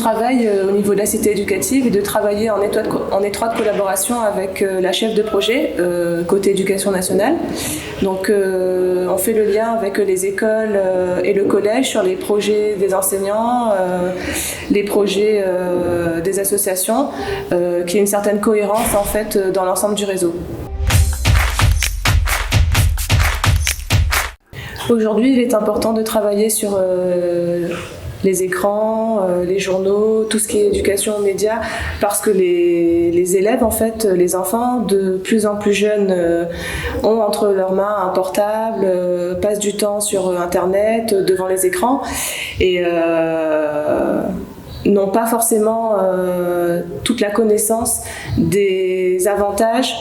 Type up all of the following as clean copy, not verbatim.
travail au niveau de la cité éducative est de travailler en étroite collaboration avec la chef de projet côté éducation nationale. Donc on fait le lien avec les écoles et le collège sur les projets des enseignants, les projets des associations, qu'il y ait une certaine cohérence en fait dans l'ensemble du réseau. Aujourd'hui, il est important de travailler sur les écrans, les journaux, tout ce qui est éducation aux médias, parce que les élèves, en fait, les enfants de plus en plus jeunes ont entre leurs mains un portable, passent du temps sur Internet, devant les écrans, et n'ont pas forcément toute la connaissance des avantages,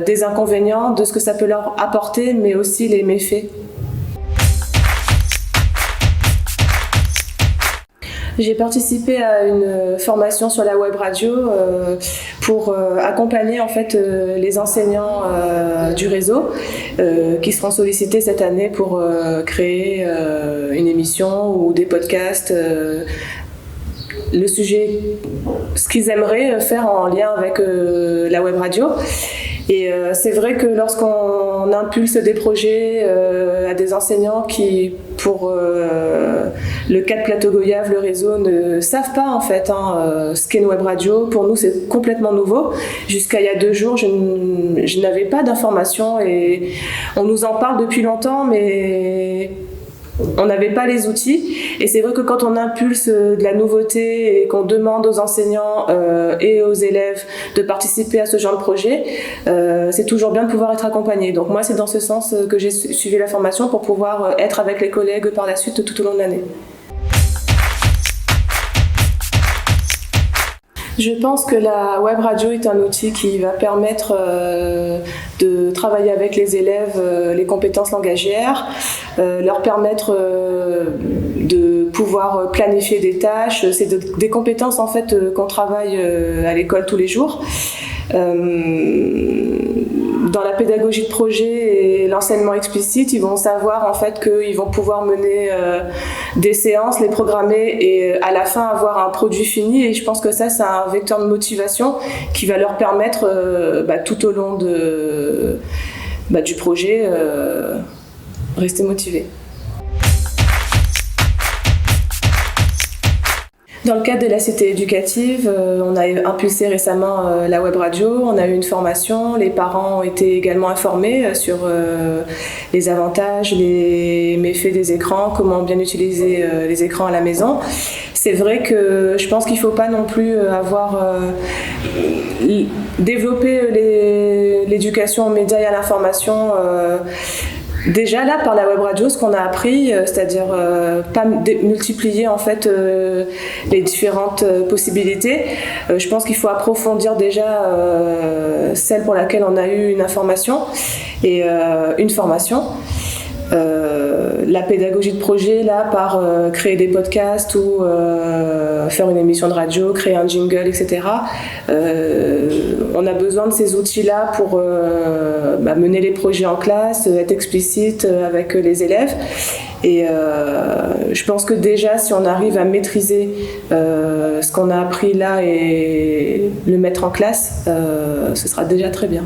des inconvénients, de ce que ça peut leur apporter, mais aussi les méfaits. J'ai participé à une formation sur la web radio pour accompagner en fait les enseignants du réseau qui seront sollicités cette année pour créer une émission ou des podcasts. Le sujet, ce qu'ils aimeraient faire en lien avec la web radio. Et c'est vrai que lorsqu'on impulse des projets à des enseignants qui, pour le cas de Plateau Goyave, le réseau, ne savent pas en fait ce qu'est une web radio, pour nous c'est complètement nouveau. Jusqu'à il y a 2 jours, je n'avais pas d'informations et on nous en parle depuis longtemps, mais on n'avait pas les outils, et c'est vrai que quand on impulse de la nouveauté et qu'on demande aux enseignants et aux élèves de participer à ce genre de projet, c'est toujours bien de pouvoir être accompagné. Donc moi, c'est dans ce sens que j'ai suivi la formation pour pouvoir être avec les collègues par la suite tout au long de l'année. Je pense que la web radio est un outil qui va permettre de travailler avec les élèves les compétences langagières, leur permettre de pouvoir planifier des tâches. C'est des compétences en fait qu'on travaille à l'école tous les jours. Dans la pédagogie de projet et l'enseignement explicite, ils vont savoir en fait qu'ils vont pouvoir mener des séances, les programmer et à la fin avoir un produit fini. Et je pense que ça, c'est un vecteur de motivation qui va leur permettre tout au long du projet rester motivés. Dans le cadre de la cité éducative, on a impulsé récemment la web radio, on a eu une formation, les parents ont été également informés sur les avantages, les méfaits des écrans, comment bien utiliser les écrans à la maison. C'est vrai que je pense qu'il ne faut pas non plus développer l'éducation aux médias et à l'information déjà là par la web radio, ce qu'on a appris, c'est-à-dire pas multiplier en fait les différentes possibilités. Je pense qu'il faut approfondir déjà celle pour laquelle on a eu une information et une formation. La pédagogie de projet là par créer des podcasts ou faire une émission de radio, créer un jingle, etc. On a besoin de ces outils-là pour mener les projets en classe, être explicite avec les élèves. Et je pense que déjà, si on arrive à maîtriser ce qu'on a appris là et le mettre en classe, ce sera déjà très bien.